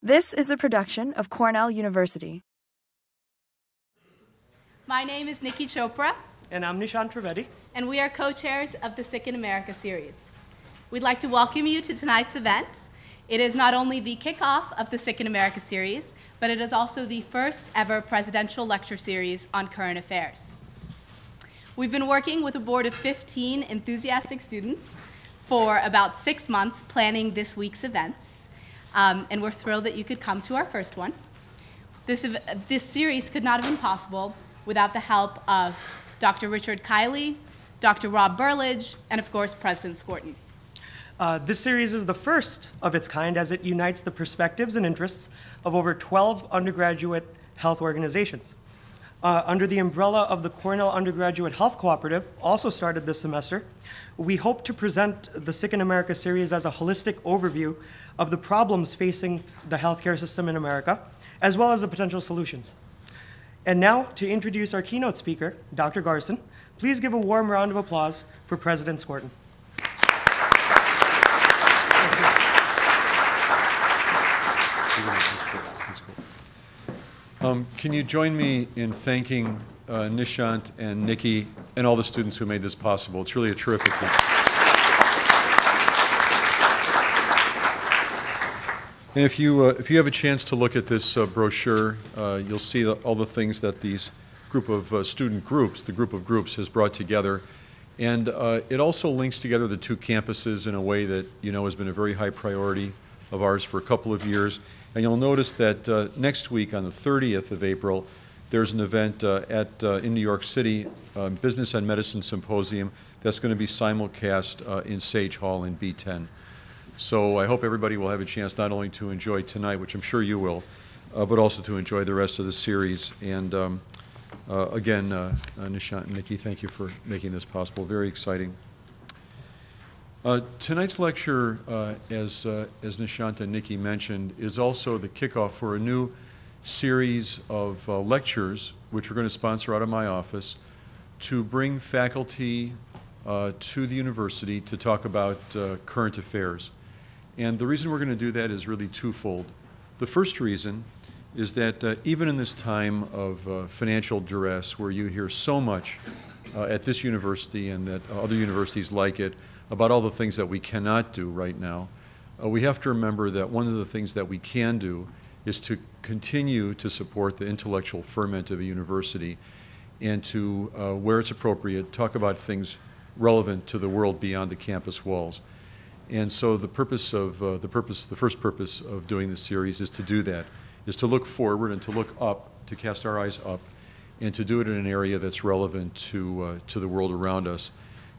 This is a production of Cornell University. My name is Nikki Chopra. And I'm Nishant Trivedi. And we are co-chairs of the Sick in America series. We'd like to welcome you to tonight's event. It is not only the kickoff of the Sick in America series, but it is also the first ever presidential lecture series on current affairs. We've been working with a board of 15 enthusiastic students for about 6 months planning this week's events, and we're thrilled that you could come to our first one. This series could not have been possible without the help of Dr. Richard Kiley, Dr. Rob Burlage, and of course, President Skorton. This series is the first of its kind as it unites the perspectives and interests of over 12 undergraduate health organizations. Under the umbrella of the Cornell Undergraduate Health Cooperative, also started this semester, we hope to present the Sick in America series as a holistic overview of the problems facing the healthcare system in America, as well as the potential solutions. And now, to introduce our keynote speaker, Dr. Garson, please give a warm round of applause for President Skorton. Can you join me in thanking Nishant and Nikki and all the students who made this possible? It's really a terrific thing. And if you have a chance to look at this brochure, you'll see all the things that these group of student groups, the group of groups, has brought together. And it also links together the two campuses in a way that has been a very high priority of ours for a couple of years. And you'll notice that next week on the 30th of April, there's an event in New York City, Business and Medicine Symposium, that's going to be simulcast in Sage Hall in B10. So I hope everybody will have a chance not only to enjoy tonight, which I'm sure you will, but also to enjoy the rest of the series. And again, Nishant and Nikki, thank you for making this possible. Very exciting. Tonight's lecture, as Nishant and Nikki mentioned, is also the kickoff for a new series of lectures, which we're going to sponsor out of my office, to bring faculty to the university to talk about current affairs. And the reason we're going to do that is really twofold. The first reason is that even in this time of financial duress, where you hear so much at this university and at other universities like it, about all the things that we cannot do right now, we have to remember that one of the things that we can do is to continue to support the intellectual ferment of a university and to, where it's appropriate, talk about things relevant to the world beyond the campus walls. And so the first purpose of doing this series is to do that, is to look forward and to look up, to cast our eyes up, and to do it in an area that's relevant to the world around us.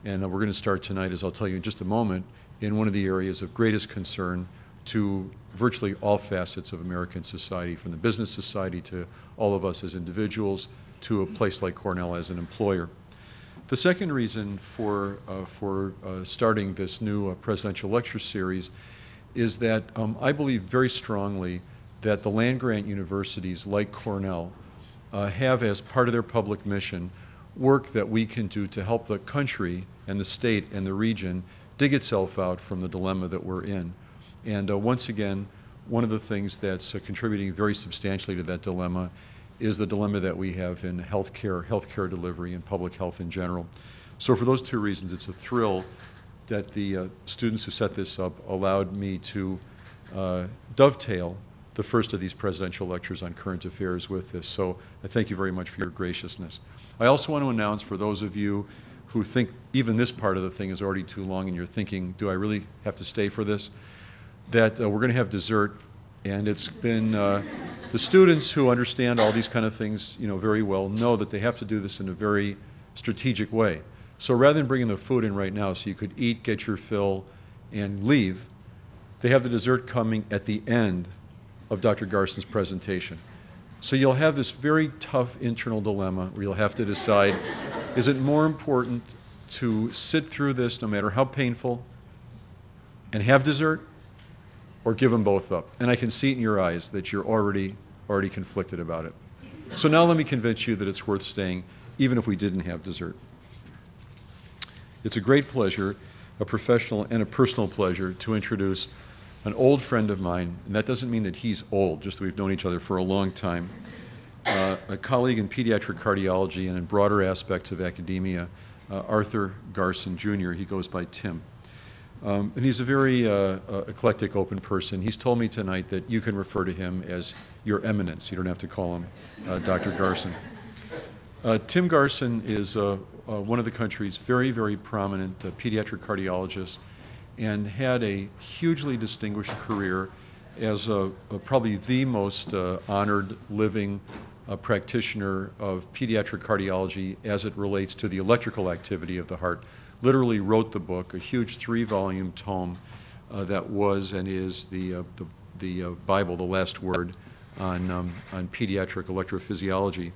And we're going to start tonight, as I'll tell you in just a moment, in one of the areas of greatest concern to virtually all facets of American society, from the business society to all of us as individuals, to a place like Cornell as an employer. The second reason for starting this new presidential lecture series is that I believe very strongly that the land-grant universities like Cornell have as part of their public mission work that we can do to help the country and the state and the region dig itself out from the dilemma that we're in. And once again, one of the things that's contributing very substantially to that dilemma is the dilemma that we have in healthcare delivery, and public health in general. So for those two reasons, it's a thrill that the students who set this up allowed me to dovetail the first of these presidential lectures on current affairs with this. So I thank you very much for your graciousness. I also want to announce, for those of you who think even this part of the thing is already too long and you're thinking, do I really have to stay for this, that we're going to have dessert. And it's been, the students who understand all these kind of things very well know that they have to do this in a very strategic way. So rather than bringing the food in right now so you could eat, get your fill, and leave, they have the dessert coming at the end of Dr. Garson's presentation. So you'll have this very tough internal dilemma where you'll have to decide, is it more important to sit through this no matter how painful and have dessert, or give them both up? And I can see it in your eyes that you're already conflicted about it. So now let me convince you that it's worth staying, even if we didn't have dessert. It's a great pleasure, a professional and a personal pleasure, to introduce an old friend of mine, and that doesn't mean that he's old, just that we've known each other for a long time, a colleague in pediatric cardiology and in broader aspects of academia, Arthur Garson Jr. He goes by Tim. And he's a very eclectic, open person. He's told me tonight that you can refer to him as Your Eminence. You don't have to call him Dr. Garson. Tim Garson is one of the country's very, very prominent pediatric cardiologists and had a hugely distinguished career as probably the most honored living practitioner of pediatric cardiology as it relates to the electrical activity of the heart. Literally wrote the book, a huge 3-volume tome that was and is the Bible, the last word on pediatric electrophysiology.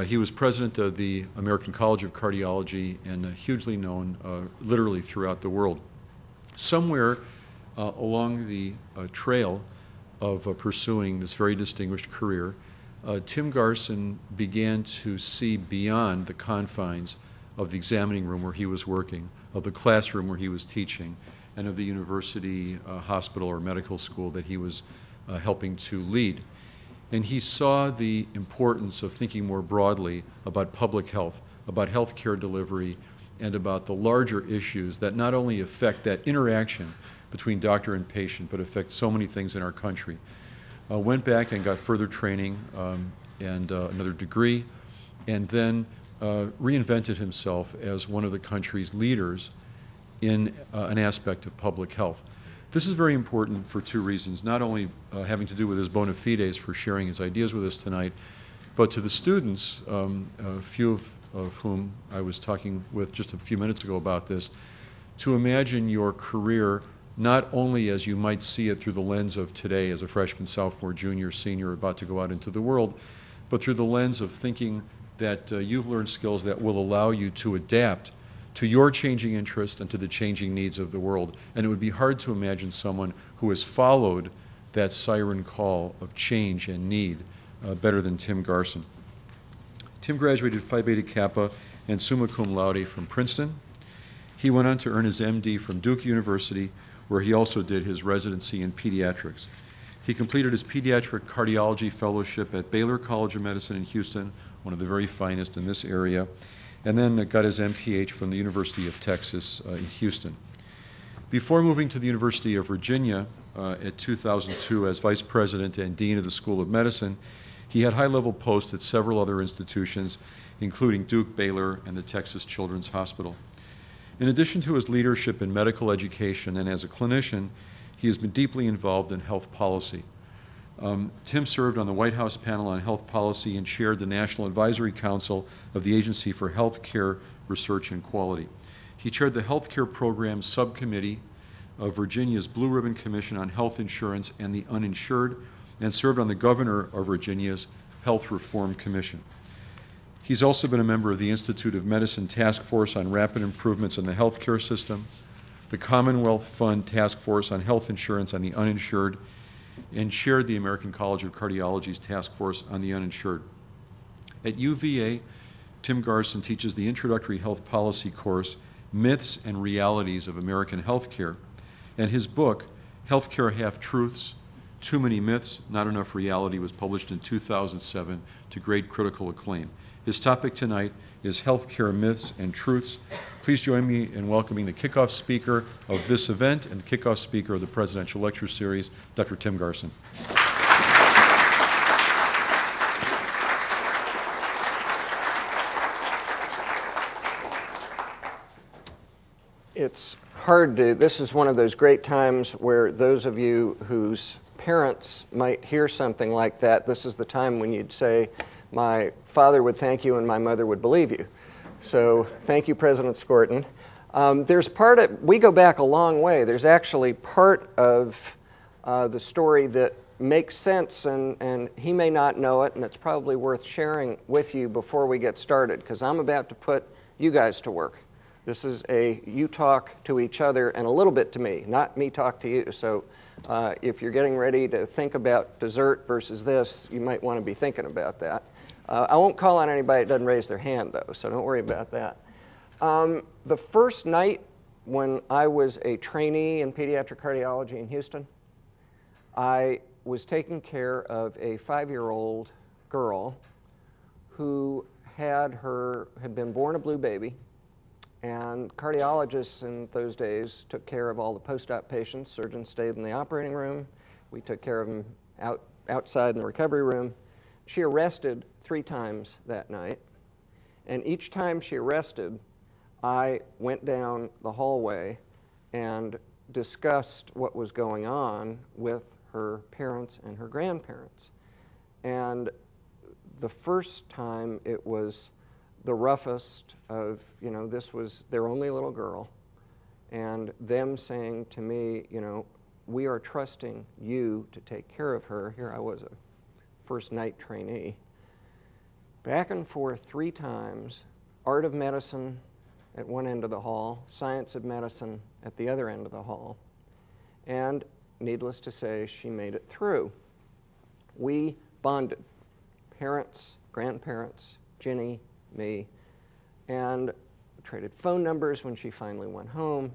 He was president of the American College of Cardiology and hugely known literally throughout the world. Somewhere along the trail of pursuing this very distinguished career, Tim Garson began to see beyond the confines of the examining room where he was working, of the classroom where he was teaching, and of the university, hospital, or medical school that he was helping to lead. And he saw the importance of thinking more broadly about public health, about healthcare delivery, and about the larger issues that not only affect that interaction between doctor and patient, but affect so many things in our country. Went back and got further training and another degree, and then reinvented himself as one of the country's leaders in an aspect of public health. This is very important for 2 reasons, not only having to do with his bona fides for sharing his ideas with us tonight, but to the students, a few of whom I was talking with just a few minutes ago about this, to imagine your career not only as you might see it through the lens of today as a freshman, sophomore, junior, senior about to go out into the world, but through the lens of thinking that you've learned skills that will allow you to adapt to your changing interest and to the changing needs of the world. And it would be hard to imagine someone who has followed that siren call of change and need better than Tim Garson. Tim graduated Phi Beta Kappa and summa cum laude from Princeton. He went on to earn his MD from Duke University, where he also did his residency in pediatrics. He completed his pediatric cardiology fellowship at Baylor College of Medicine in Houston, one of the very finest in this area, and then got his MPH from the University of Texas in Houston. Before moving to the University of Virginia at 2002 as Vice President and Dean of the School of Medicine, he had high-level posts at several other institutions, including Duke, Baylor, and the Texas Children's Hospital. In addition to his leadership in medical education and as a clinician, he has been deeply involved in health policy. Tim served on the White House panel on health policy and chaired the National Advisory Council of the Agency for Healthcare Research and Quality. He chaired the Healthcare Program Subcommittee of Virginia's Blue Ribbon Commission on Health Insurance and the Uninsured, and served on the Governor of Virginia's Health Reform Commission. He's also been a member of the Institute of Medicine Task Force on Rapid Improvements in the Healthcare System, the Commonwealth Fund Task Force on Health Insurance on the Uninsured, and chaired the American College of Cardiology's Task Force on the Uninsured. At UVA, Tim Garson teaches the introductory health policy course, Myths and Realities of American Healthcare, and his book, Healthcare Half-Truths, Too Many Myths, Not Enough Reality, was published in 2007 to great critical acclaim. His topic tonight is Healthcare Myths and Truths. Please join me in welcoming the kickoff speaker of this event and the kickoff speaker of the Presidential Lecture Series, Dr. Tim Garson. It's hard to, this is one of those great times where those of you whose parents might hear something like that, this is the time when you'd say, my father would thank you and my mother would believe you. So thank you, President Skorton. There's part of, we go back a long way. There's actually part of the story that makes sense, and he may not know it, and it's probably worth sharing with you before we get started, because I'm about to put you guys to work. This is a you talk to each other and a little bit to me, not me talk to you. So if you're getting ready to think about dessert versus this, you might want to be thinking about that. I won't call on anybody that doesn't raise their hand, though, so don't worry about that. The first night when I was a trainee in pediatric cardiology in Houston, I was taking care of a 5-year-old girl who had been born a blue baby, and cardiologists in those days took care of all the post-op patients. Surgeons stayed in the operating room. We took care of them outside in the recovery room. She arrested 3 times that night, and each time she arrested, I went down the hallway and discussed what was going on with her parents and her grandparents. And the first time it was the roughest of, this was their only little girl, and them saying to me, we are trusting you to take care of her. Here I was, a first night trainee. Back and forth 3 times, art of medicine at one end of the hall, science of medicine at the other end of the hall. And needless to say, she made it through. We bonded, parents, grandparents, Ginny, me, and traded phone numbers when she finally went home.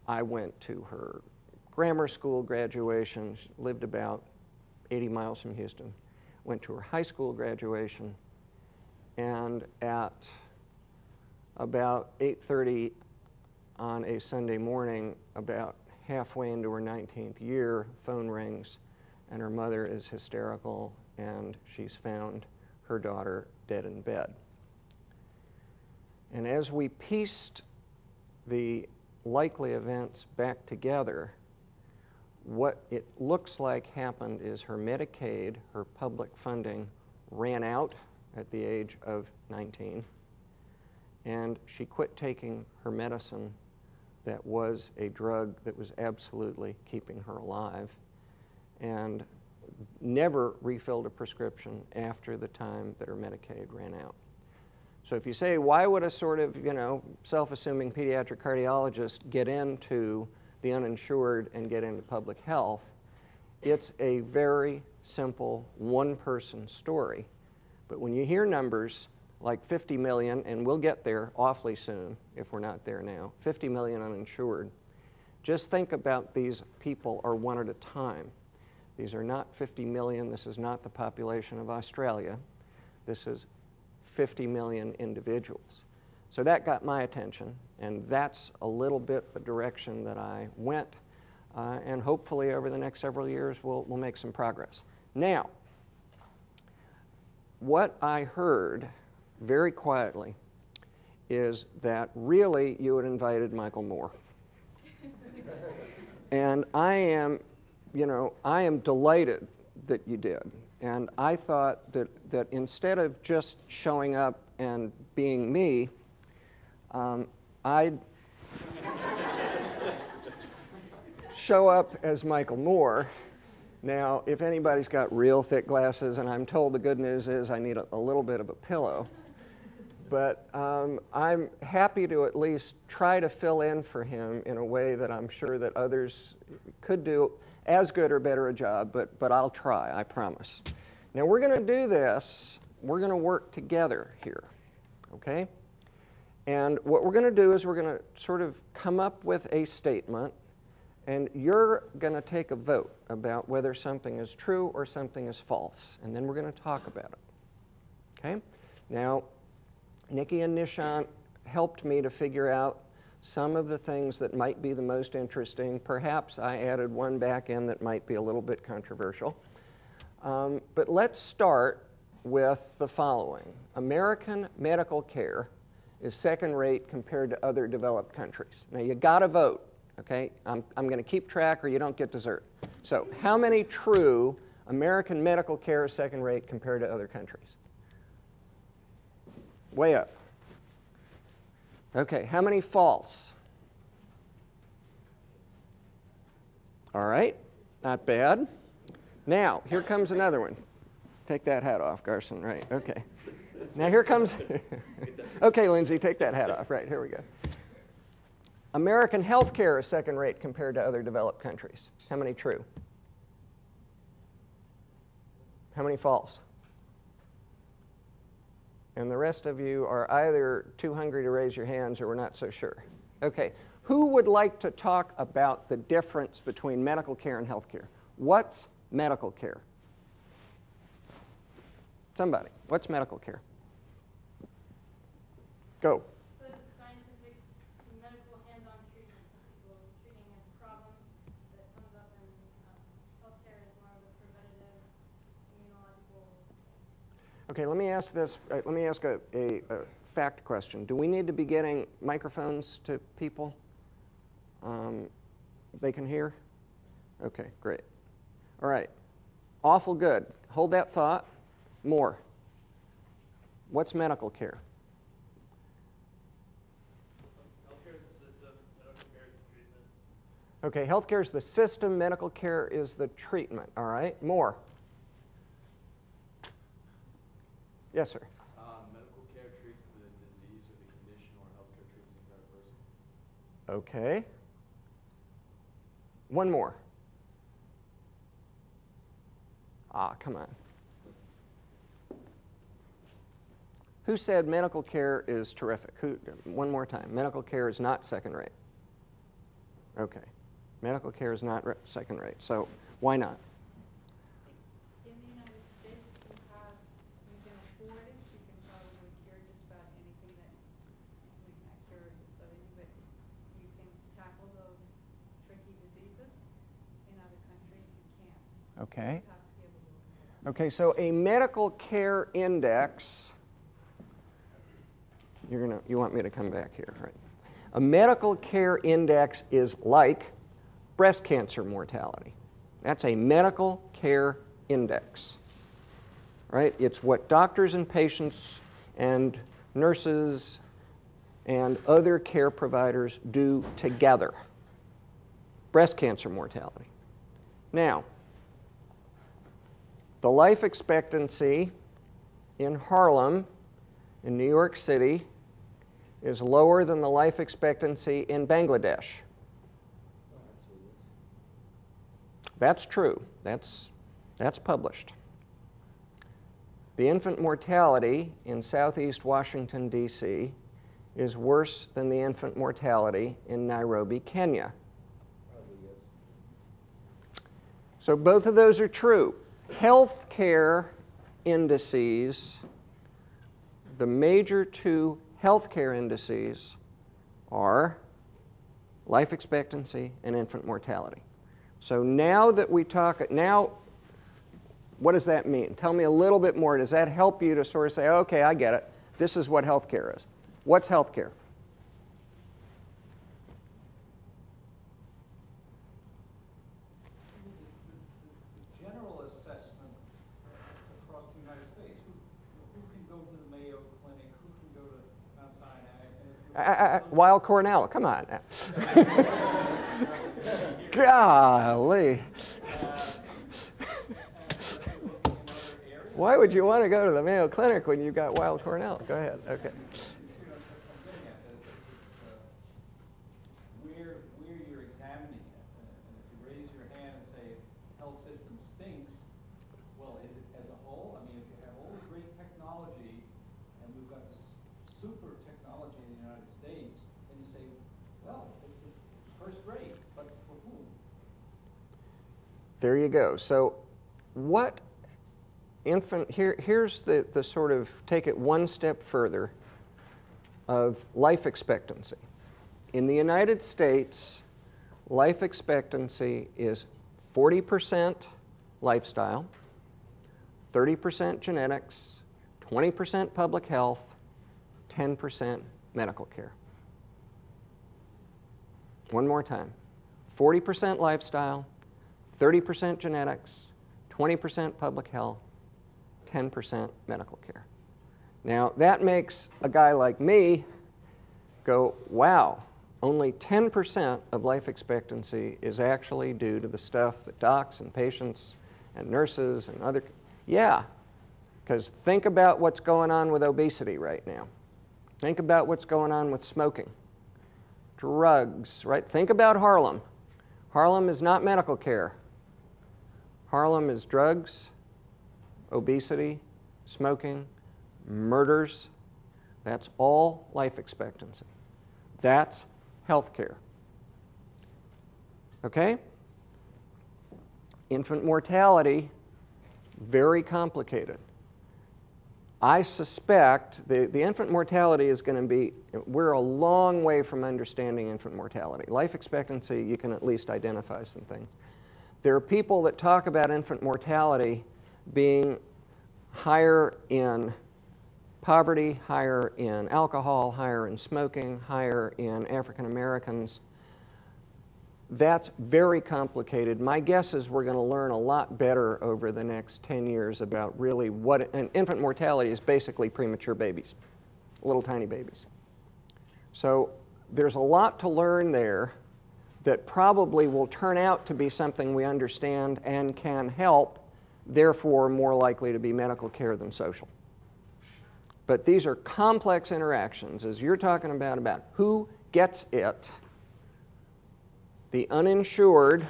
I went to her grammar school graduation. She lived about 80 miles from Houston. Went to her high school graduation, and at about 8:30 on a Sunday morning, about halfway into her 19th year, phone rings, and her mother is hysterical, and she's found her daughter dead in bed. And as we pieced the likely events back together, what it looks like happened is her Medicaid, her public funding, ran out at the age of 19, and she quit taking her medicine that was a drug that was absolutely keeping her alive, and never refilled a prescription after the time that her Medicaid ran out. So if you say, why would a sort of, self-assuming pediatric cardiologist get into the uninsured and get into public health, it's a very simple one-person story. But when you hear numbers like 50 million, and we'll get there awfully soon if we're not there now, 50 million uninsured, just think about these people are one at a time. These are not 50 million. This is not the population of Australia. This is 50 million individuals. So that got my attention, and that's a little bit the direction that I went, and hopefully over the next several years we'll make some progress. Now, what I heard very quietly is that really you had invited Michael Moore. And I am delighted that you did. And I thought that instead of just showing up and being me, I'd show up as Michael Moore. Now, if anybody's got real thick glasses, and I'm told the good news is I need a little bit of a pillow, but I'm happy to at least try to fill in for him in a way that I'm sure that others could do as good or better a job, but I'll try, I promise. Now we're going to do this, we're going to work together here, okay? And what we're going to do is we're going to sort of come up with a statement, and you're going to take a vote about whether something is true or something is false, and then we're going to talk about it, okay? Now, Nikki and Nishant helped me to figure out some of the things that might be the most interesting. Perhaps I added one back in that might be a little bit controversial. But let's start with the following. American medical care is second rate compared to other developed countries. Now you gotta vote, okay? I'm gonna keep track or you don't get dessert. So how many true American medical care is second rate compared to other countries? Way up. Okay, how many false? All right, not bad. Now, here comes another one. Take that hat off, Garson, right, okay. Now here comes, okay, Lindsay, take that hat off, right, here we go. American health care is second rate compared to other developed countries. How many true? How many false? And the rest of you are either too hungry to raise your hands or we're not so sure. Okay, who would like to talk about the difference between medical care and health care? What's medical care? Somebody, what's medical care? Go. Good scientific, medical, hands-on treatment of people treating a problem that comes up in healthcare is more of a preventative, immunological. Okay, let me ask this. Let me ask a fact question. Do we need to be getting microphones to people? They can hear? Okay, great. All right. Awful good. Hold that thought. More. What's medical care? Healthcare is the system, medical care is the treatment. Okay, healthcare is the system, medical care is the treatment. All right, more. Yes, sir. Medical care treats the disease or the condition, or healthcare treats the entire person. Okay. One more. Ah, come on. Who said medical care is terrific? Who? One more time. Medical care is not second rate. Okay. Medical care is not second rate. So why not? In the United States, you can afford it. You can probably cure just about anything that, we can not cure just about anything, but you can tackle those tricky diseases. In other countries, you can't. Okay. You have to be able to afford it. Okay, so a medical care index, you want me to come back here, right? A medical care index is like breast cancer mortality. That's a medical care index, right? It's what doctors and patients and nurses and other care providers do together. Breast cancer mortality. Now, the life expectancy in Harlem, in New York City, is lower than the life expectancy in Bangladesh. That's true. That's published. The infant mortality in Southeast Washington, D.C. is worse than the infant mortality in Nairobi, Kenya. So both of those are true. Healthcare indices, the major two healthcare indices are life expectancy and infant mortality. So now that we talk, what does that mean? Tell me a little bit more. Does that help you to sort of say, okay, I get it. This is what healthcare is. What's healthcare? The general assessment across the United States. Who can go to the Mayo Clinic? Who can go to Mount Sinai? Weill Cornell, come on now. Golly. Why would you want to go to the Mayo Clinic when you've got Weill Cornell? Go ahead. Okay. Where you're examining it, and if you raise your hand and say health system stinks, well, is it as a whole? I mean, if you have all this great technology, and we've got this super technology in the United States, then you say, well, it's first rate, but for whom? There you go. So what here's the sort of, take it one step further, of life expectancy. In the United States, life expectancy is 40% lifestyle, 30% genetics, 20% public health, 10% medical care. One more time. 40% lifestyle, 30% genetics, 20% public health, 10% medical care. Now, that makes a guy like me go, wow, only 10% of life expectancy is actually due to the stuff that docs and patients and nurses and other, yeah, because think about what's going on with obesity right now. Think about what's going on with smoking, drugs, right? Think about Harlem. Harlem is not medical care. Harlem is drugs, obesity, smoking, murders. That's all life expectancy. That's health care. Okay? infant mortality, very complicated. I suspect the infant mortality is going to be, we're a long way from understanding infant mortality. Life expectancy, you can at least identify some things. There are people that talk about infant mortality being higher in poverty, higher in alcohol, higher in smoking, higher in African Americans. That's very complicated. My guess is we're going to learn a lot better over the next 10 years about really what, and infant mortality is basically premature babies, little tiny babies. So there's a lot to learn there that probably will turn out to be something we understand and can help, therefore more likely to be medical care than social. But these are complex interactions, as you're talking about who gets it. The uninsured,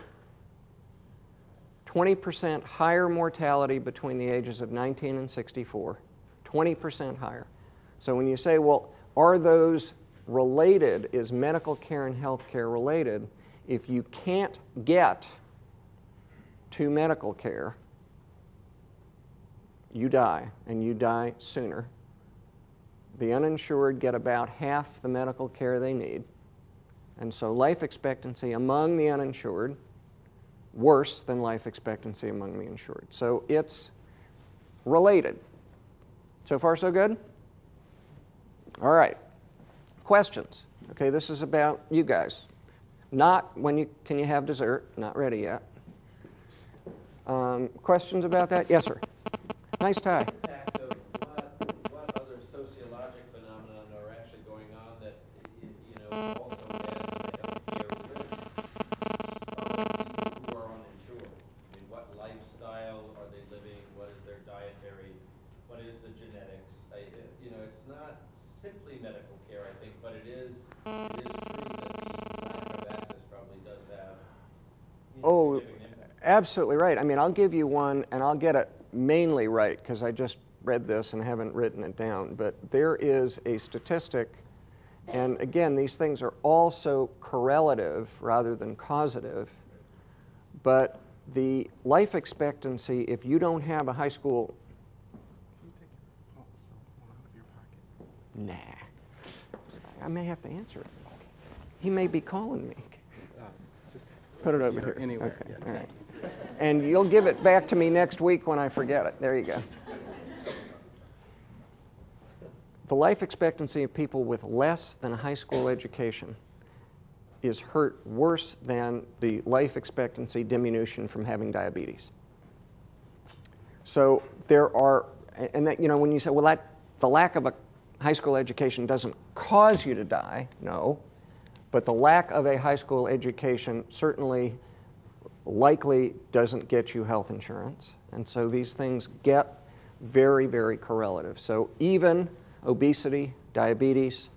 20% higher mortality between the ages of 19 and 64, 20% higher. So when you say, well, are those related? Is medical care and health care related? If you can't get to medical care, you die, and you die sooner. The uninsured get about half the medical care they need. And so life expectancy among the uninsured, worse than life expectancy among the insured. So it's related. So far, so good? All right. Questions? Okay, this is about you guys. Not when you, can you have dessert? Not ready yet. Questions about that? Yes, sir. Nice tie. What other sociologic phenomena are actually going on that, also add to the healthcare risk of people who are uninsured? I mean, what lifestyle are they living? What is their dietary? What is the genetics? It's not simply medical care, I think, but it is true that the lack of access probably does have significant impact. Absolutely right. I mean, I'll give you one, and I'll get it mainly right, because I just read this and haven't written it down. But there is a statistic, and again, these things are also correlative rather than causative. But the life expectancy, if you don't have a high school... Nah. I may have to answer it. He may be calling me. Just put it over here. Anywhere. Okay. Yeah. All right. And you'll give it back to me next week when I forget it. There you go. The life expectancy of people with less than a high school education is hurt worse than the life expectancy diminution from having diabetes. So there are, and that, when you say, well, the lack of a high school education doesn't cause you to die, no, but the lack of a high school education certainly likely doesn't get you health insurance. And so these things get very, very correlative. So even obesity, diabetes,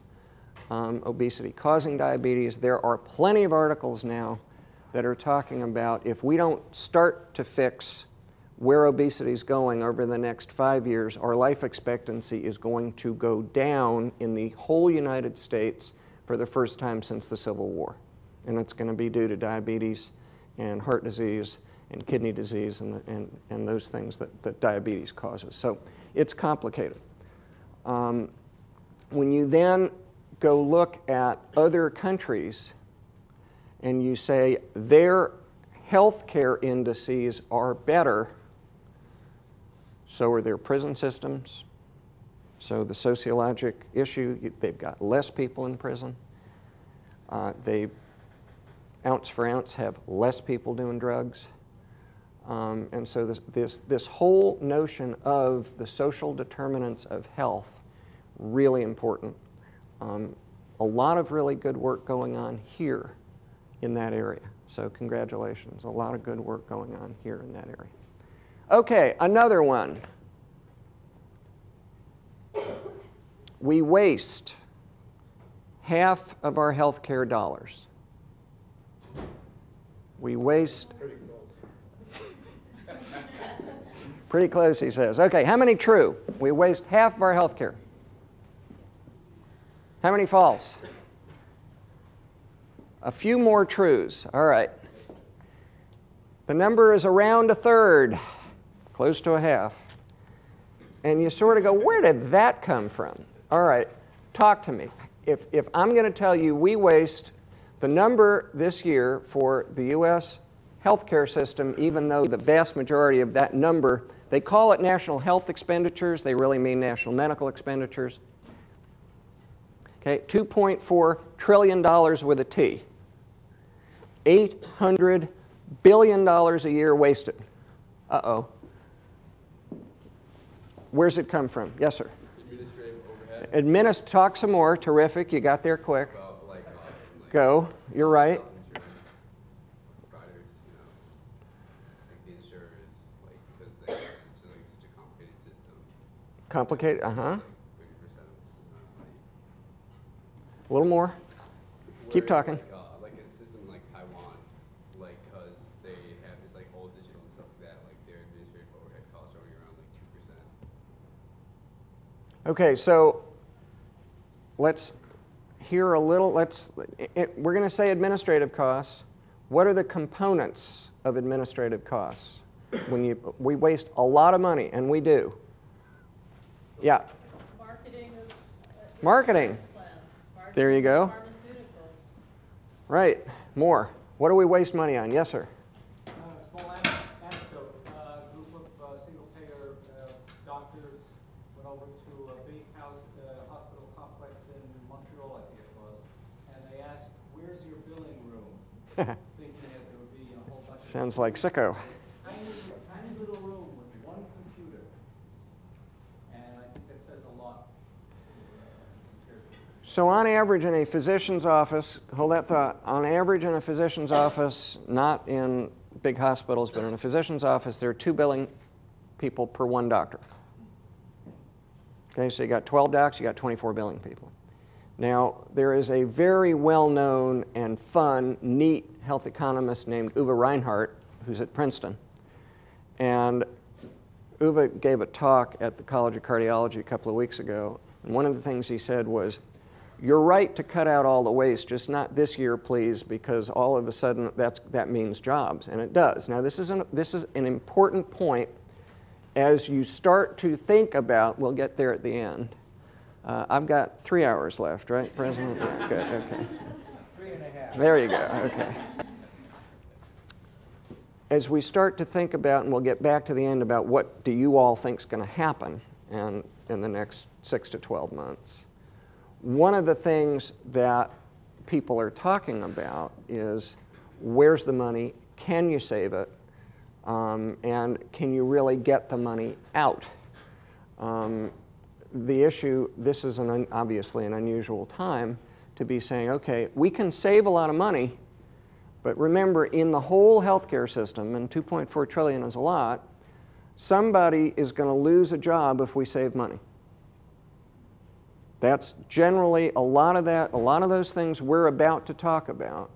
obesity causing diabetes, there are plenty of articles now that are talking about if we don't start to fix where obesity is going over the next 5 years, our life expectancy is going to go down in the whole United States for the first time since the Civil War. And it's going to be due to diabetes and heart disease and kidney disease and those things that diabetes causes. So it's complicated. When you then go look at other countries and you say their healthcare indices are better, so are their prison systems. So the sociologic issue, they've got less people in prison. They, ounce for ounce, have less people doing drugs. And so this whole notion of the social determinants of health, really important. A lot of really good work going on here in that area. So congratulations, a lot of good work going on here in that area. Okay, another one. We waste half of our healthcare dollars. We waste... Pretty close, he says. Okay, how many true? We waste half of our healthcare. How many false? A few more trues. All right. The number is around a third, close to a half. And you sort of go, where did that come from? All right, talk to me. If I'm going to tell you we waste the number this year for the U.S. healthcare system, even though the vast majority of that number, they call it national health expenditures, they really mean national medical expenditures. Okay, $2.4 trillion with a T. $800 billion a year wasted. Uh-oh. Where's it come from? Yes, sir. Administrative overhead. Talk some more. Terrific. You got there quick. About, like, Go. You're right. health insurance providers, like the insurers, like, because it's like such a complicated system. Complicated? Uh-huh. Like 30% A little more. Keep whereas, talking. Like a system like Taiwan, like, because they have this like all digital and stuff like that, like their administrative overhead costs are only around like 2%. Okay, so let's hear a little. We're going to say administrative costs. What are the components of administrative costs? We waste a lot of money, and we do. Yeah. Marketing of Marketing. plans. There you go. Pharmaceuticals. Right. More. What do we waste money on? Yes, sir. Small anecdote, a group of single-payer doctors went over to a big hospital complex in Montreal, I think it was, and they asked, where's your billing room? Thinking that there would be a whole bunch of... Sounds like sicko. Tiny little room with one computer. And I think that says a lot. So on average in a physician's office, hold that thought, on average in a physician's office, not in big hospitals, but in a physician's office, there are 2 billing people per 1 doctor. Okay, so you got 12 docs, you got 24 billing people. Now, there is a very well-known and fun, neat health economist named Uwe Reinhardt, who's at Princeton. And Uwe gave a talk at the College of Cardiology a couple of weeks ago, and one of the things he said was, you're right to cut out all the waste, just not this year, please, because all of a sudden that means jobs, and it does. Now, this is an important point as you start to think about, we'll get there at the end. I've got 3 hours left, right, President? Yeah, good, okay. 3.5. There you go, okay. As we start to think about, and we'll get back to the end about what do you all think is going to happen in the next 6 to 12 months, one of the things that people are talking about is where's the money, can you save it, and can you really get the money out? The issue, this is obviously an unusual time to be saying, okay, we can save a lot of money, but remember, in the whole healthcare system, and $2.4 trillion is a lot, somebody is going to lose a job if we save money. That's generally a lot of those things we're about to talk about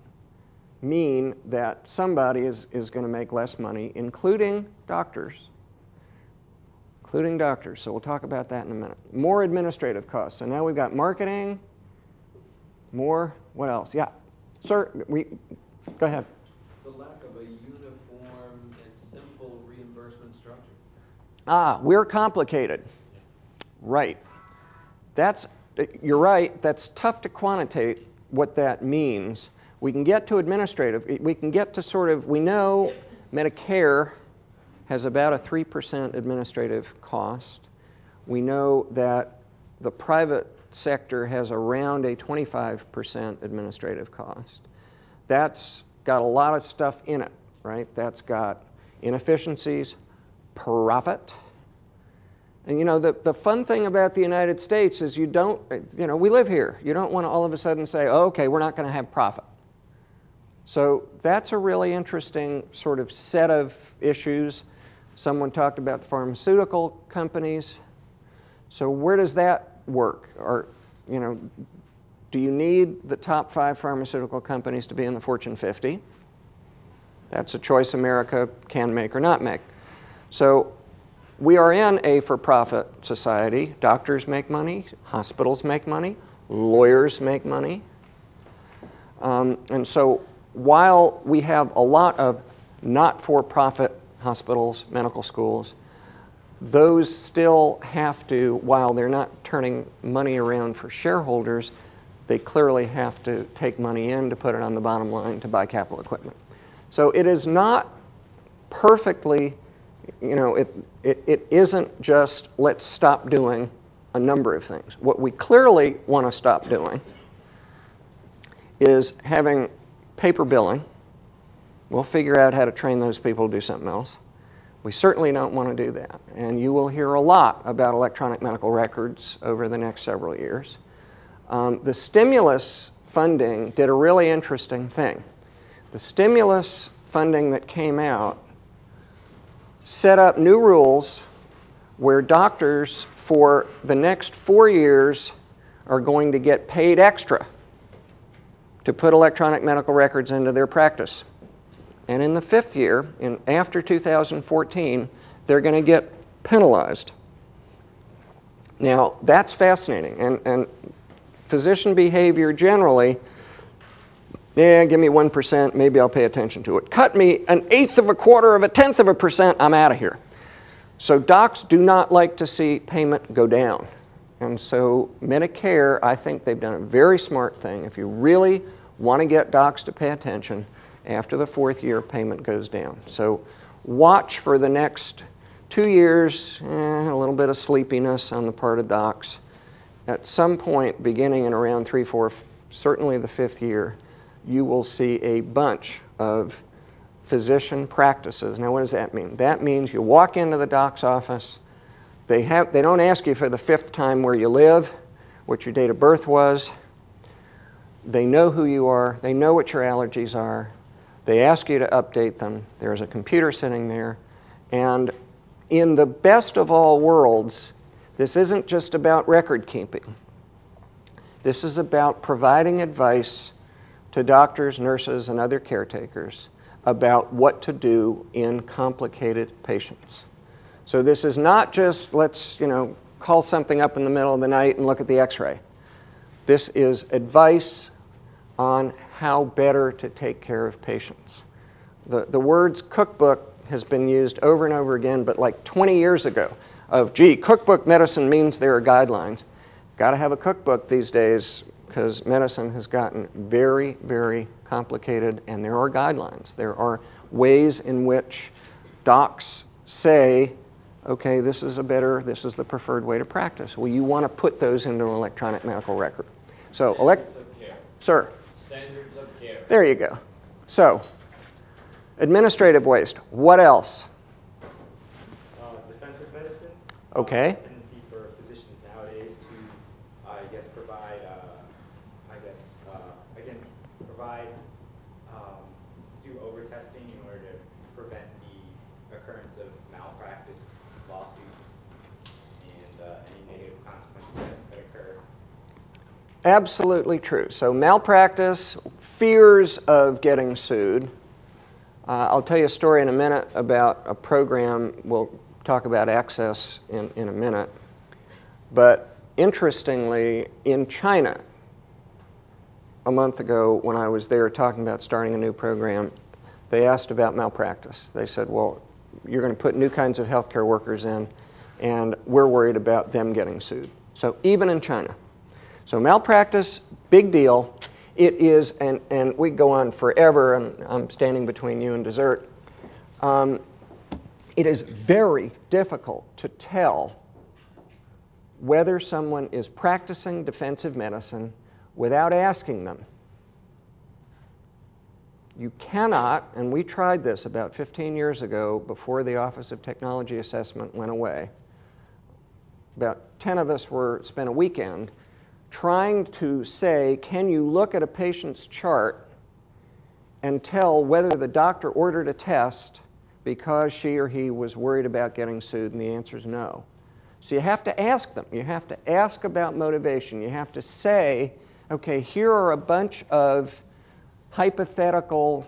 mean that somebody is going to make less money, including doctors. So we'll talk about that in a minute. More administrative costs. So now we've got marketing, more, what else? Yeah. Sir, go ahead. The lack of a uniform and simple reimbursement structure. We're complicated. Right. You're right, that's tough to quantitate what that means. We can get to administrative, we can get to sort of, we know Medicare has about a 3% administrative cost. We know that the private sector has around a 25% administrative cost. That's got a lot of stuff in it, right? That's got inefficiencies, profit. And you know, the fun thing about the United States is we live here. You don't want to all of a sudden say, oh, okay, we're not going to have profit. So that's a really interesting sort of set of issues. Someone talked about the pharmaceutical companies. So where does that work? Or, do you need the top 5 pharmaceutical companies to be in the Fortune 50? That's a choice America can make or not make. So we are in a for-profit society. Doctors make money, hospitals make money, lawyers make money. And so while we have a lot of not-for-profit hospitals, medical schools, those still have to, while they're not turning money around for shareholders, they clearly have to take money in to put it on the bottom line to buy capital equipment. So it is not perfectly, you know, it isn't just let's stop doing a number of things. What we clearly want to stop doing is having paper billing. We'll figure out how to train those people to do something else. We certainly don't want to do that. And you will hear a lot about electronic medical records over the next several years. The stimulus funding did a really interesting thing. The stimulus funding that came out set up new rules where doctors for the next 4 years are going to get paid extra to put electronic medical records into their practice. And in the 5th year, after 2014, they're going to get penalized. Now, that's fascinating. And physician behavior generally, yeah, give me 1%, maybe I'll pay attention to it. Cut me 1/8 of a quarter of a 1/10 of a percent, I'm out of here. So docs do not like to see payment go down. And so Medicare, I think they've done a very smart thing. If you really want to get docs to pay attention, after the 4th year, payment goes down. So watch for the next 2 years, a little bit of sleepiness on the part of docs. At some point, beginning in around 3, 4, certainly the 5th year, you will see a bunch of physician practices. Now, what does that mean? That means you walk into the doc's office. They don't ask you for the 5th time where you live, what your date of birth was. They know who you are. They know what your allergies are. They ask you to update them. There's a computer sitting there. And in the best of all worlds, this isn't just about record keeping. This is about providing advice to doctors, nurses, and other caretakers about what to do in complicated patients. So this is not just let's, call something up in the middle of the night and look at the x-ray. This is advice on how better to take care of patients. The words cookbook has been used over and over again, but like 20 years ago of, gee, cookbook medicine means there are guidelines. Got to have a cookbook these days because medicine has gotten very, very complicated, and there are guidelines. There are ways in which docs say, okay, this is the preferred way to practice. Well, you want to put those into an electronic medical record. So, Standards of care. Sir. Standards of care. There you go. So, administrative waste. What else? Defensive medicine. Okay. Tendency for physicians nowadays to, provide, do over-testing in order to prevent the occurrence of malpractice lawsuits and any negative consequences that occur. Absolutely true. So malpractice, fears of getting sued. I'll tell you a story in a minute about a program. We'll talk about access in a minute. But interestingly, in China, a month ago when I was there talking about starting a new program, they asked about malpractice. They said, well, you're going to put new kinds of healthcare workers in, and we're worried about them getting sued. So even in China. So malpractice, big deal. It is, and we go on forever, and I'm standing between you and dessert. It is very difficult to tell whether someone is practicing defensive medicine without asking them. You cannot, and we tried this about 15 years ago before the Office of Technology Assessment went away. About 10 of us spent a weekend trying to say, can you look at a patient's chart and tell whether the doctor ordered a test because she or he was worried about getting sued? And the answer is no. So you have to ask them. You have to ask about motivation. You have to say, okay, here are a bunch of hypothetical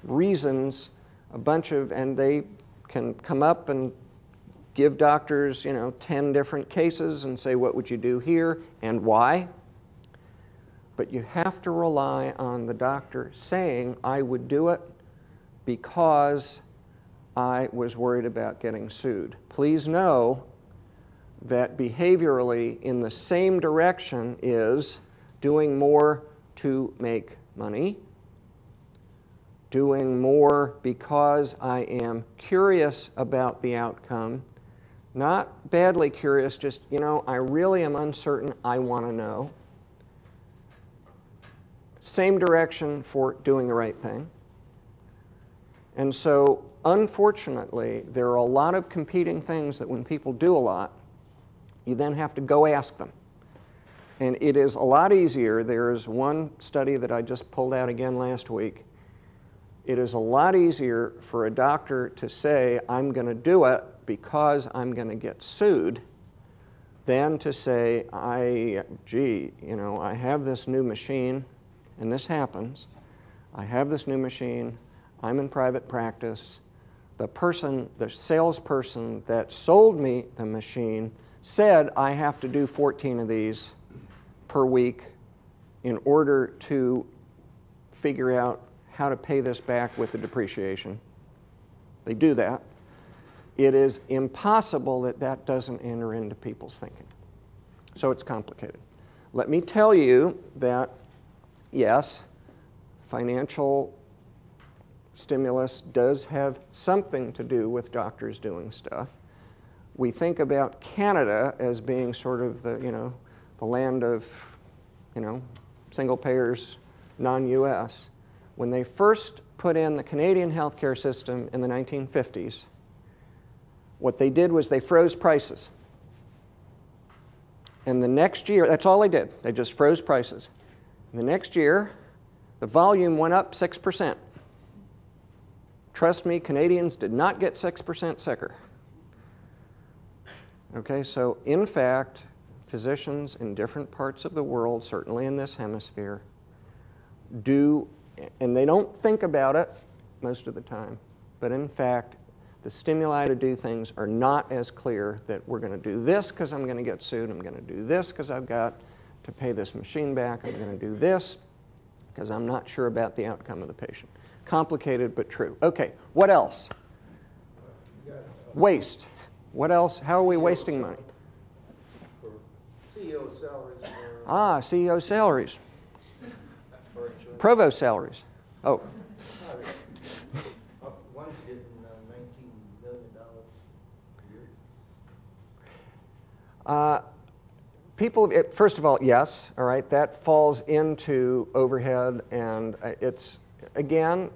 reasons, and they can come up and give doctors, 10 different cases and say, what would you do here and why? But you have to rely on the doctor saying, I would do it because I was worried about getting sued. Please know that behaviorally in the same direction is doing more to make money, doing more because I am curious about the outcome, not badly curious, just, you know, I really am uncertain, I want to know. Same direction for doing the right thing. And so, unfortunately, there are a lot of competing things that when people do a lot, you then have to go ask them. And it is a lot easier. There is one study that I just pulled out again last week. It is a lot easier for a doctor to say, I'm going to do it because I'm going to get sued, than to say, gee, you know, I have this new machine, and this happens. I have this new machine. I'm in private practice. The salesperson that sold me the machine said I have to do 14 of these per week in order to figure out how to pay this back with the depreciation. They do that. It is impossible that that doesn't enter into people's thinking. So it's complicated. Let me tell you that, yes, financial stimulus does have something to do with doctors doing stuff. We think about Canada as being sort of the, you know, the land of, you know, single payers, non-US. When they first put in the Canadian healthcare system in the 1950s, what they did was they froze prices. And the next year, that's all they did. They just froze prices. And the next year, the volume went up 6%. Trust me, Canadians did not get 6% sicker. Okay, so in fact, physicians in different parts of the world, certainly in this hemisphere, do, and they don't think about it most of the time, but in fact, the stimuli to do things are not as clear that we're going to do this because I'm going to get sued, I'm going to do this because I've got to pay this machine back, I'm going to do this because I'm not sure about the outcome of the patient. Complicated but true. Okay, what else? Waste. What else? How are we wasting money? CEO salaries. CEO salaries. Provost salaries. Oh. One's getting $19 million a year. People, first of all, yes, all right, that falls into overhead, and it's, again,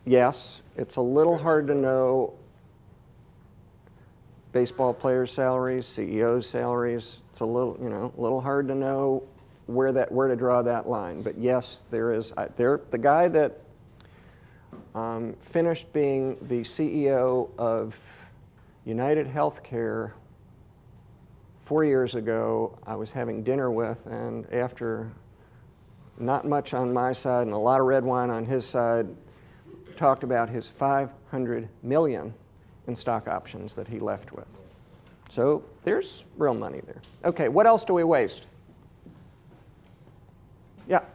yes, it's a little hard to know baseball players' salaries, CEOs' salaries. It's a little, you know, a little hard to know where to draw that line. But yes, there is. The guy that finished being the CEO of United Healthcare 4 years ago, I was having dinner with, and after not much on my side and a lot of red wine on his side, talked about his $500 million in stock options that he left with. So there's real money there. Okay, what else do we waste? Yeah. I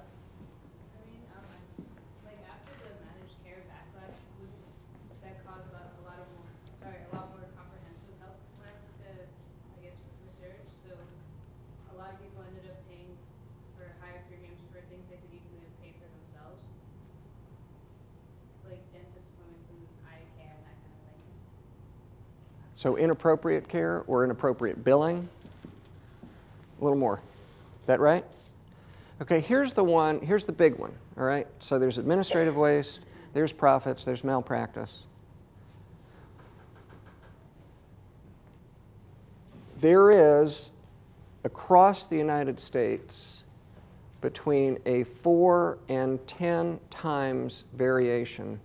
mean, like after the managed care backlash, that caused a lot more comprehensive health plans to, I guess, research. So a lot of people ended up paying for higher premiums for things they could easily have paid for themselves, like dentist appointments and eye care and that kind of thing. So inappropriate care or inappropriate billing? A little more. Is that right? Okay, here's the big one, all right? So there's administrative waste, there's profits, there's malpractice. There is, across the United States, between a 4 and 10 times variation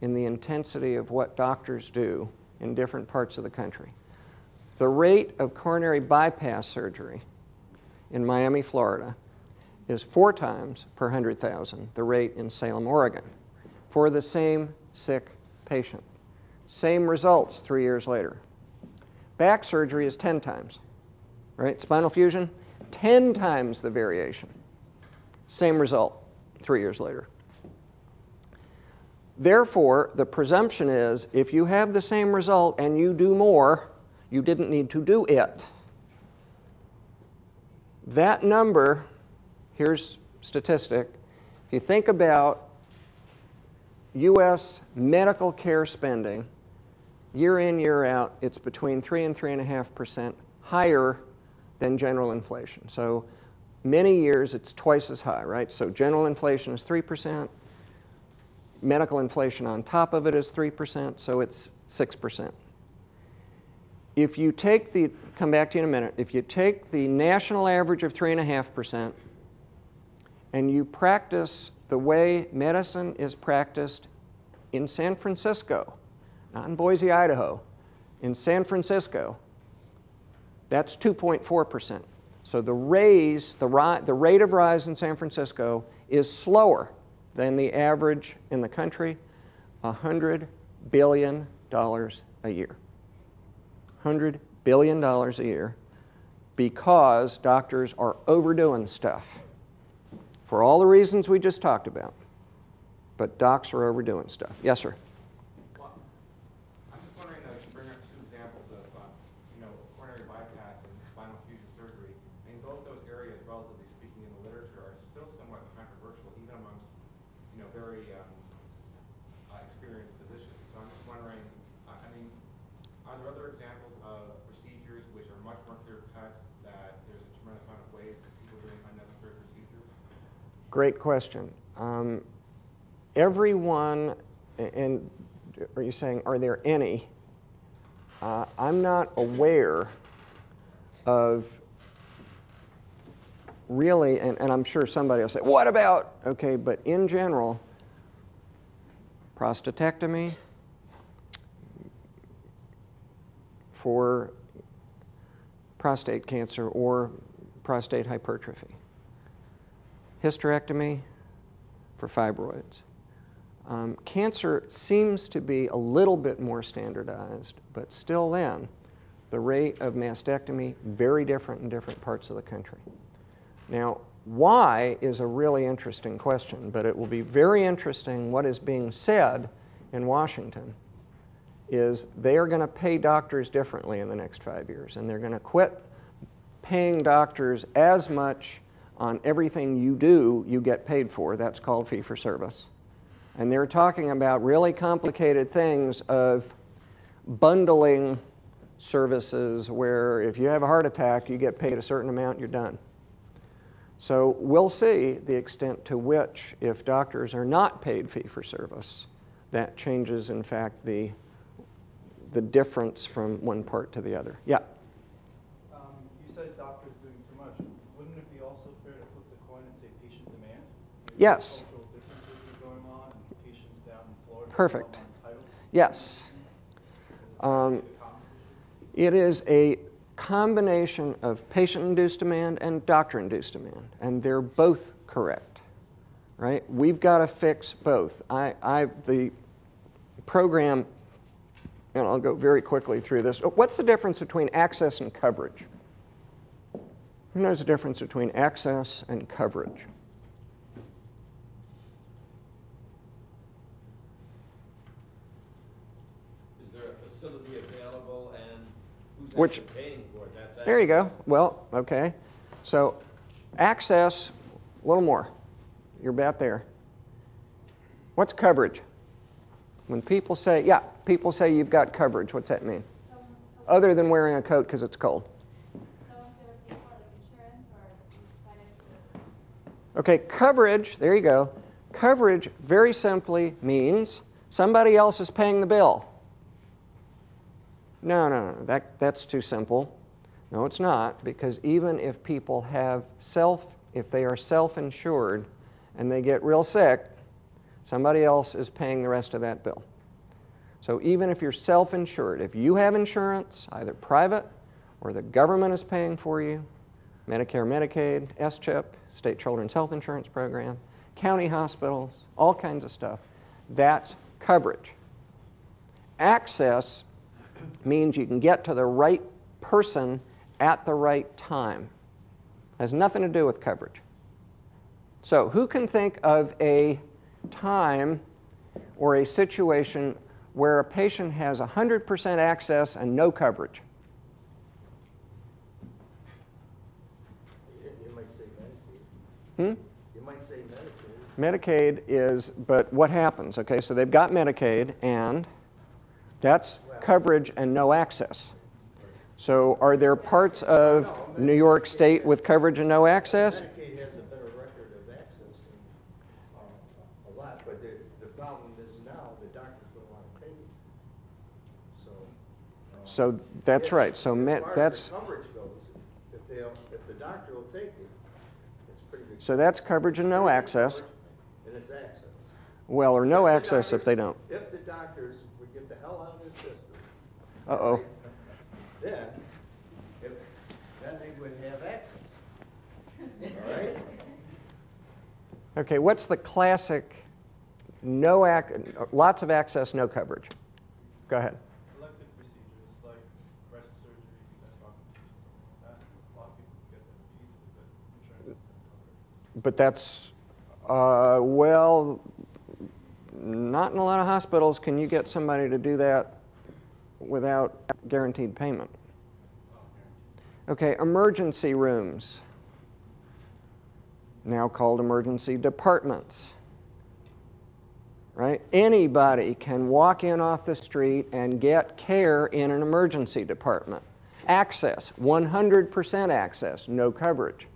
in the intensity of what doctors do in different parts of the country. The rate of coronary bypass surgery in Miami, Florida, is 4 times per 100,000 the rate in Salem, Oregon, for the same sick patient. Same results 3 years later. Back surgery is 10 times, right? Spinal fusion, 10 times the variation. Same result 3 years later. Therefore, the presumption is if you have the same result and you do more, you didn't need to do it. That number, here's statistic, if you think about U.S. medical care spending, year in, year out, it's between 3 and 3.5% higher than general inflation. So many years it's twice as high, right? So general inflation is 3%, medical inflation on top of it is 3%, so it's 6%. If you take the, come back to you in a minute, if you take the national average of 3.5% and you practice the way medicine is practiced in San Francisco, not in Boise, Idaho, in San Francisco, that's 2.4%. So the rate of rise in San Francisco is slower than the average in the country, $100 billion a year. $100 billion a year because doctors are overdoing stuff for all the reasons we just talked about. But docs are overdoing stuff. Yes, sir? Well, I'm just wondering to bring up two examples of coronary bypass and spinal fusion surgery. I mean, both those areas, relatively speaking, in the literature are still somewhat controversial, even amongst very experienced physicians. So I'm just wondering, I mean, are there other examples of procedures which are much more clear-cut, that there's a tremendous amount of ways that people are doing unnecessary procedures? Great question. Everyone, and are you saying, are there any? I'm not aware of really, and I'm sure somebody will say, what about? Okay, but in general, prostatectomy for prostate cancer or prostate hypertrophy, hysterectomy for fibroids. Cancer seems to be a little bit more standardized, but still then, the rate of mastectomy very different in different parts of the country. Now, why is a really interesting question, but it will be very interesting what is being said in Washington is they are going to pay doctors differently in the next 5 years, and they're going to quit paying doctors as much on everything you do, you get paid for. That's called fee-for-service. And they're talking about really complicated things of bundling services where if you have a heart attack, you get paid a certain amount, you're done. So we'll see the extent to which, if doctors are not paid fee-for-service, that changes, in fact, the difference from one part to the other. Yeah? You said doctors doing too much. Wouldn't it be also fair to flip the coin and say patient demand? Yes. Cultural differences are going on, and patients down in Florida Perfect. are entitled? Yes. It is a combination of patient-induced demand and doctor-induced demand, and they're both correct, right? We've got to fix both. The program, and I'll go very quickly through this. What's the difference between access and coverage? Who knows the difference between access and coverage? Is there a facility available and who's Which, actually paying for it? That's there you go. access. Well, okay. So access, a little more. You're about there. What's coverage? When people say, yeah, people say you've got coverage, what's that mean? Other than wearing a coat because it's cold. Okay, coverage, there you go. Coverage very simply means somebody else is paying the bill. No, that's too simple. No, it's not, because even if people have if they are self-insured and they get real sick, somebody else is paying the rest of that bill. So even if you're self-insured, if you have insurance, either private or the government is paying for you, Medicare, Medicaid, S-CHIP, State Children's Health Insurance Program, county hospitals, all kinds of stuff, that's coverage. Access means you can get to the right person at the right time. Has nothing to do with coverage. So who can think of a time or a situation where a patient has 100% access and no coverage? You might say Medicaid. Hmm? You might say Medicaid. Medicaid is, but what happens? Okay, so they've got Medicaid, and that's coverage and no access. So are there parts of New York State with coverage and no access? Medicaid has a better record of access than a lot, but the problem is now the doctors don't want to pay it. So that's right. So as far that's as the coverage goes, if the doctor will take it, it's pretty good. so that's coverage and no access. And it's access. Well, or no If the access if they don't. If the doctors would get the hell out of this system, Uh-oh. then they would have access. All right? Okay, what's the classic lots of access, no coverage? Go ahead. Elective procedures like breast surgery, if you guys talk about something like that. A lot of people get them easily, but insurance doesn't cover it. But that's, well, not in a lot of hospitals can you get somebody to do that without guaranteed payment. Okay, emergency rooms, now called emergency departments, right? Anybody can walk in off the street and get care in an emergency department. Access, 100% access, no coverage.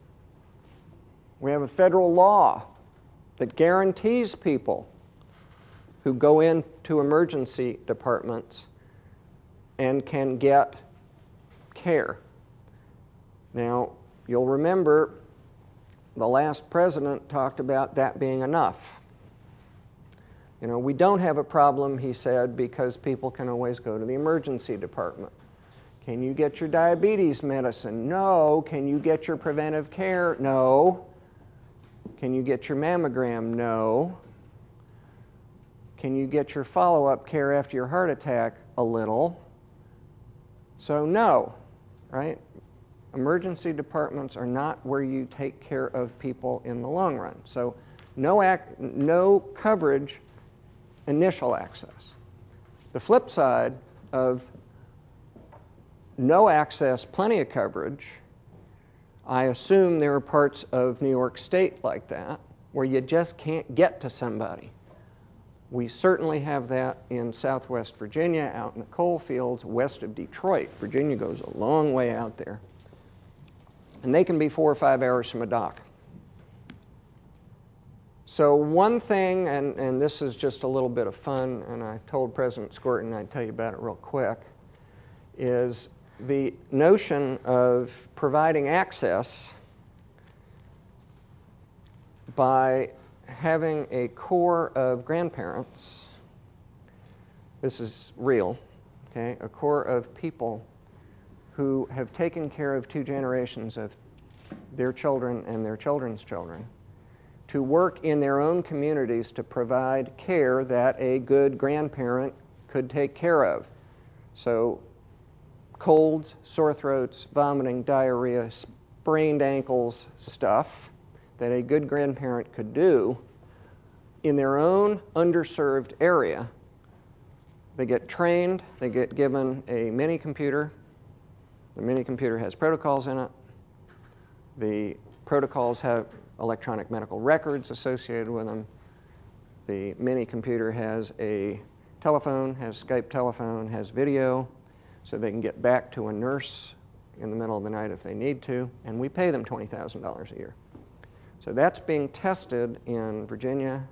We have a federal law that guarantees people who go into emergency departments and can get care. Now, you'll remember the last president talked about that being enough. You know, we don't have a problem, he said, because people can always go to the emergency department. Can you get your diabetes medicine? No. Can you get your preventive care? No. Can you get your mammogram? No. Can you get your follow-up care after your heart attack? A little. So no, right? Emergency departments are not where you take care of people in the long run. So no coverage, initial access. The flip side of no access, plenty of coverage, I assume there are parts of New York State like that where you just can't get to somebody. We certainly have that in Southwest Virginia, out in the coal fields west of Detroit. Virginia goes a long way out there. And they can be 4 or 5 hours from a doc. So one thing, and this is just a little bit of fun, and I told President Skorton I'd tell you about it real quick, is the notion of providing access by having a core of grandparents. This is real, okay? A core of people who have taken care of 2 generations of their children and their children's children to work in their own communities to provide care that a good grandparent could take care of. So colds, sore throats, vomiting, diarrhea, sprained ankles, stuff that a good grandparent could do in their own underserved area. They get trained, they get given a mini computer. The mini computer has protocols in it. The protocols have electronic medical records associated with them. The mini computer has a telephone, has Skype telephone, has video, so they can get back to a nurse in the middle of the night if they need to, and we pay them $20,000 a year. So that's being tested in Virginia,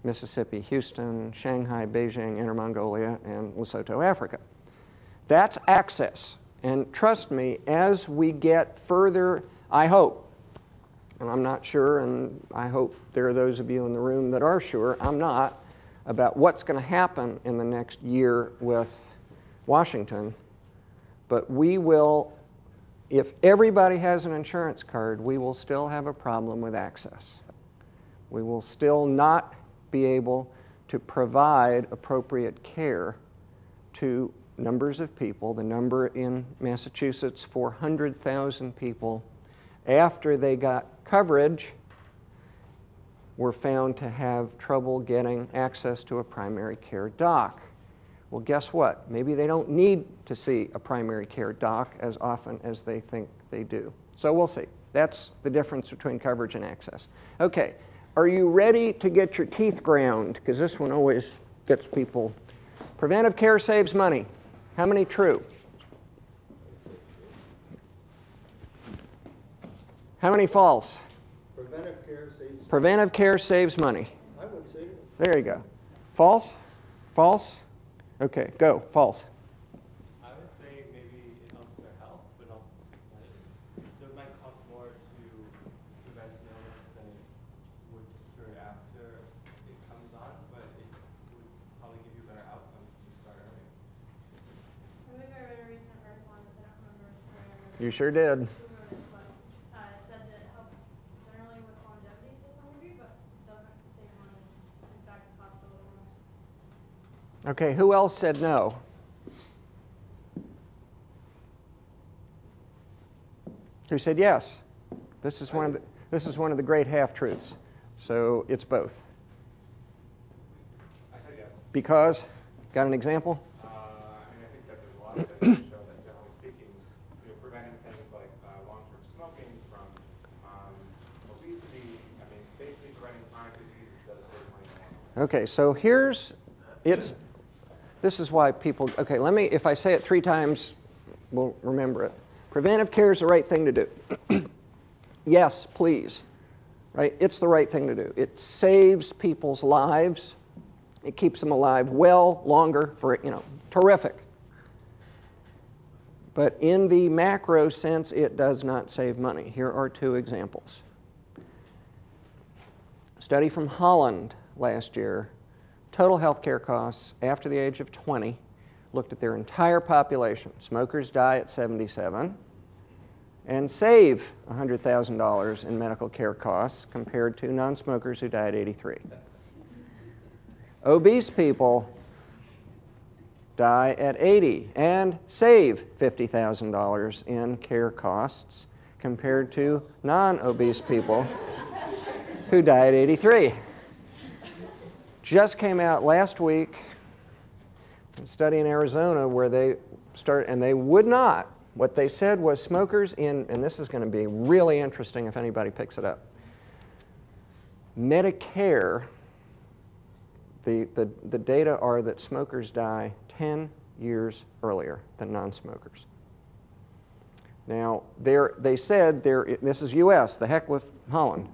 Mississippi, Houston, Shanghai, Beijing, Inner Mongolia, and Lesotho, Africa. That's access. And trust me, as we get further, I hope, and I'm not sure, and I hope there are those of you in the room that are sure, I'm not, about what's going to happen in the next year with Washington, but we will, if everybody has an insurance card, we will still have a problem with access. We will still not be able to provide appropriate care to numbers of people. The number in Massachusetts, 400,000 people, after they got coverage, were found to have trouble getting access to a primary care doc. Well, guess what? Maybe they don't need to see a primary care doc as often as they think they do. So we'll see. That's the difference between coverage and access. Okay, are you ready to get your teeth ground? Because this one always gets people. Preventive care saves money. How many true? How many false? Preventive care saves money. I would say that. There you go. False? False? Okay, go. False. I would say maybe it helps their health, but not money. So it might cost more to prevent an illness than it would cure after it comes on, but it would probably give you better outcomes if you start early. I believe I read a recent article on this. I don't remember where I read it. You sure did. Who wrote it, but it said that it helps generally with longevity to some degree, but doesn't save money. In fact, it costs a little more. Okay, who else said no? Who said yes? This is one of the great half-truths. So it's both. I said yes. Because? Got an example? I mean, I think that there's a lot of studies that show that, generally speaking, preventing things like long-term smoking from obesity, I mean, basically preventing chronic diseases does save money. Okay, so this is why people, okay, if I say it 3 times, we'll remember it. Preventive care is the right thing to do. Yes, please, right? It's the right thing to do. It saves people's lives. It keeps them alive well, longer, for, terrific. But in the macro sense, it does not save money. Here are 2 examples. A study from Holland last year, total health care costs after the age of 20, looked at their entire population. Smokers die at 77 and save $100,000 in medical care costs compared to non-smokers who die at 83. Obese people die at 80 and save $50,000 in care costs compared to non-obese people who die at 83. Just came out last week, a study in Arizona where they and they would not, what they said was smokers and this is going to be really interesting if anybody picks it up. Medicare, the data are that smokers die 10 years earlier than non-smokers. Now, they said, this is US, the heck with Holland.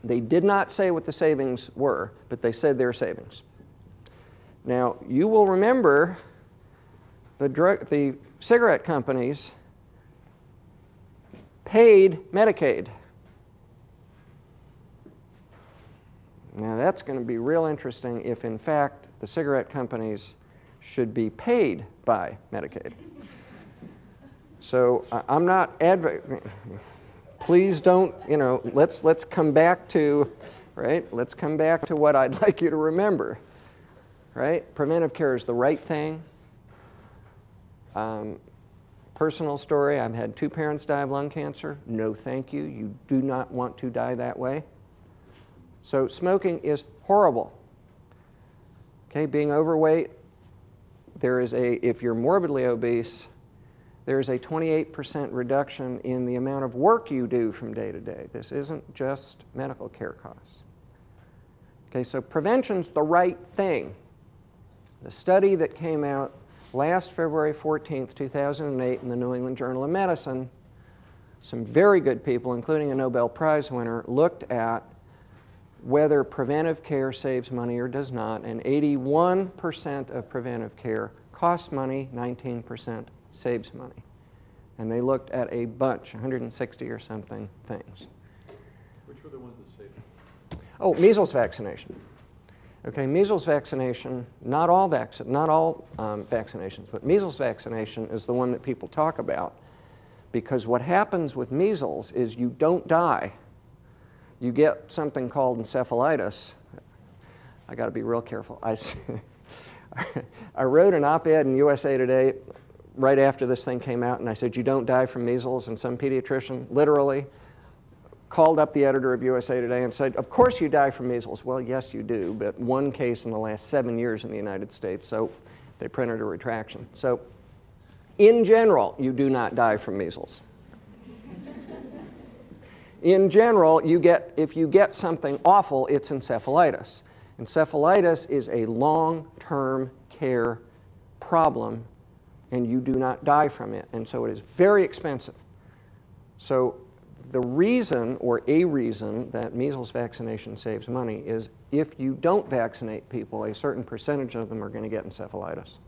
They did not say what the savings were, but they said their savings. Now, you will remember the cigarette companies paid Medicaid. Now, that's going to be real interesting if, in fact, the cigarette companies should be paid by Medicaid. So I'm not advocating. Please don't, let's come back to, right? Let's come back to what I'd like you to remember, right? Preventive care is the right thing. Personal story, I've had 2 parents die of lung cancer. No, thank you. You do not want to die that way. So smoking is horrible. Okay, being overweight, if you're morbidly obese, there is a 28% reduction in the amount of work you do from day to day. This isn't just medical care costs. Okay, so prevention's the right thing. The study that came out last February 14th, 2008 in the New England Journal of Medicine, some very good people, including a Nobel Prize winner, looked at whether preventive care saves money or does not, and 81% of preventive care costs money, 19% saves money. And they looked at a bunch, 160 or something things. Which were the ones that saved? Oh, measles vaccination. Okay, measles vaccination, not all vaccinations, but measles vaccination is the one that people talk about, because what happens with measles is you don't die. You get something called encephalitis. I got to be real careful. I wrote an op-ed in USA Today right after this thing came out, and I said, you don't die from measles, and some pediatrician literally called up the editor of USA Today and said, of course you die from measles. Well, yes, you do, but one case in the last 7 years in the United States, so they printed a retraction. So in general, you do not die from measles. In general, if you get something awful, it's encephalitis. Encephalitis is a long-term care problem, and you do not die from it, and so it is very expensive. So the reason, or a reason, that measles vaccination saves money is if you don't vaccinate people, a certain percentage of them are going to get encephalitis.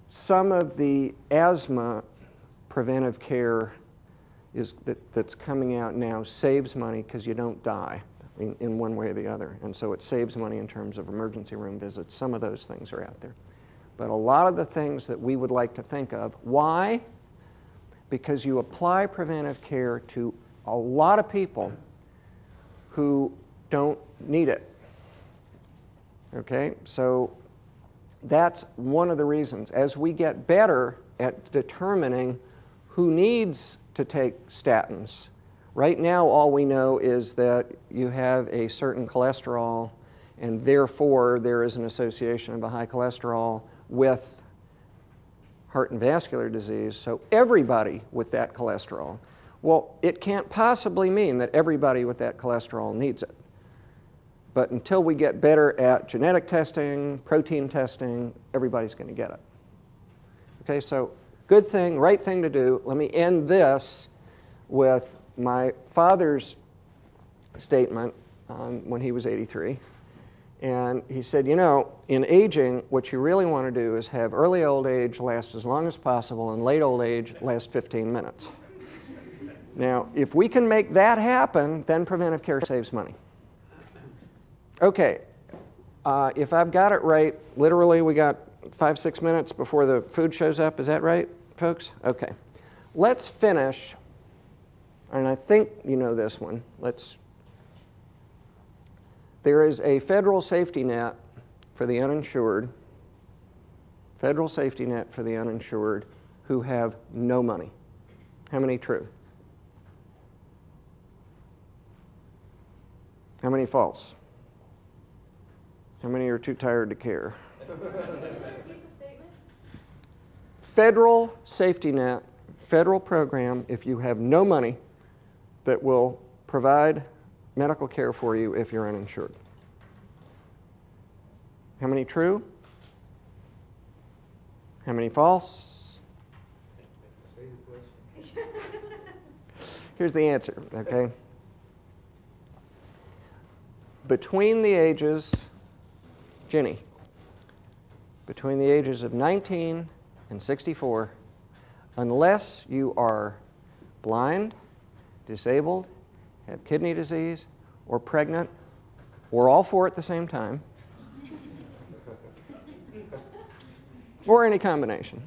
Some of the asthma preventive care that's coming out now saves money because you don't die in one way or the other. And so it saves money in terms of emergency room visits. Some of those things are out there. But a lot of the things that we would like to think of, why? Because you apply preventive care to a lot of people who don't need it. Okay? So that's one of the reasons. As we get better at determining who needs to take statins, right now all we know is that you have a certain cholesterol, and therefore there is an association of a high cholesterol with heart and vascular disease, so everybody with that cholesterol. Well, it can't possibly mean that everybody with that cholesterol needs it. But until we get better at genetic testing, protein testing, everybody's going to get it. Okay, so good thing, right thing to do. Let me end this with my father's statement when he was 83. And he said, you know, in aging, what you really want to do is have early old age last as long as possible and late old age last 15 minutes. Now, if we can make that happen, then preventive care saves money. Okay, if I've got it right, literally we got 5-6 minutes before the food shows up. Is that right, folks? Okay. Let's finish, and I think you know this one. There is a federal safety net for the uninsured, federal safety net for the uninsured who have no money. How many true? How many false? How many are too tired to care? Federal safety net, federal program, if you have no money, that will provide medical care for you if you're uninsured. How many true? How many false? Here's the answer, okay? Between the ages, Ginny, between the ages of 19 and 64, unless you are blind, disabled, have kidney disease, or pregnant, or all four at the same time, or any combination,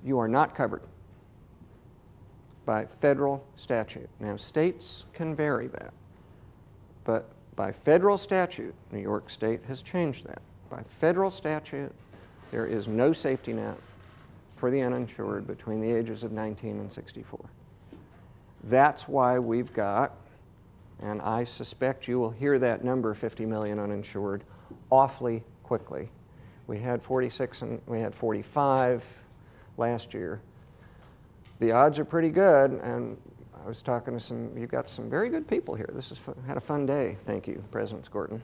you are not covered by federal statute. Now, states can vary that, but by federal statute, New York State has changed that. By federal statute, there is no safety net for the uninsured between the ages of 19 and 64. That's why we've got, and I suspect you will hear that number, 50 million uninsured, awfully quickly. We had 46 and we had 45 last year. The odds are pretty good, and I was talking to you've got some very good people here. This is had a fun day. Thank you, President Skorton.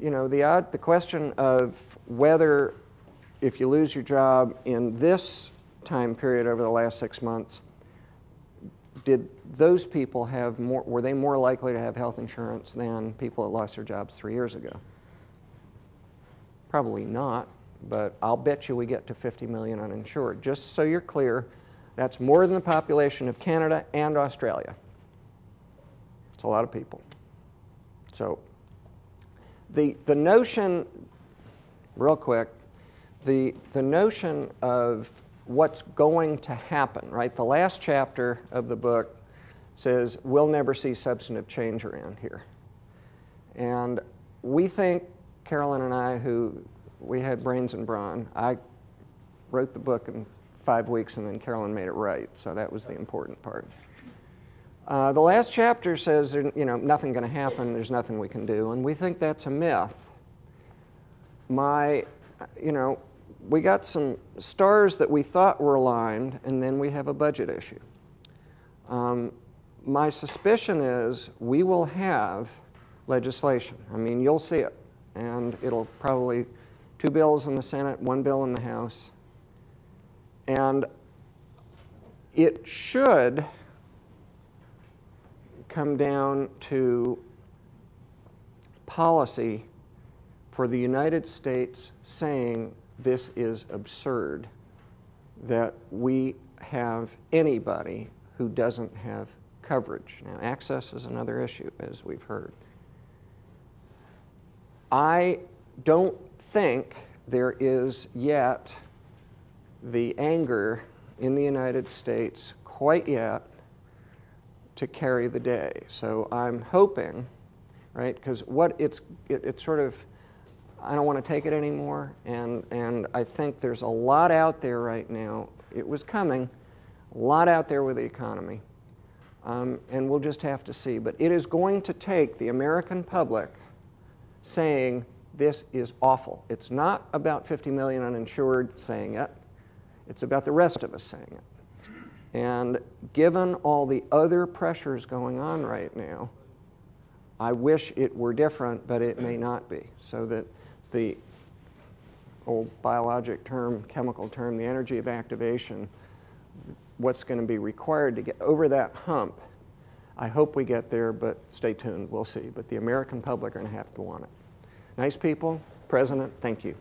You know, the question of whether, if you lose your job in this time period over the last 6 months, did those people have were they more likely to have health insurance than people that lost their jobs 3 years ago? Probably not, but I'll bet you we get to 50 million uninsured. Just so you're clear, that's more than the population of Canada and Australia. It's a lot of people. So the notion, real quick, the notion of what's going to happen, right? The last chapter of the book says we'll never see substantive change around here. And we think, Carolyn and I, we had brains and brawn. I wrote the book in 5 weeks, and then Carolyn made it right, so that was the important part. The last chapter says, you know, nothing going to happen, there's nothing we can do, and we think that's a myth. You know, we got some stars that we thought were aligned, and then we have a budget issue. My suspicion is we will have legislation. I mean, you'll see it, and it'll probably 2 bills in the Senate, 1 bill in the House, and it should come down to policy for the United States saying this is absurd, that we have anybody who doesn't have coverage. Now, access is another issue, as we've heard. I don't think there is yet the anger in the United States quite yet to carry the day. So I'm hoping, right, because what it's sort of, I don't want to take it anymore, and I think there's a lot out there right now. It was coming, a lot out there with the economy, and we'll just have to see. But it is going to take the American public saying this is awful. It's not about 50 million uninsured saying it. It's about the rest of us saying it. And given all the other pressures going on right now, I wish it were different, but it may not be. So that the old biologic term, chemical term, the energy of activation, what's going to be required to get over that hump, I hope we get there, but stay tuned, we'll see. But the American public are going to have to want it. Nice people, President, thank you.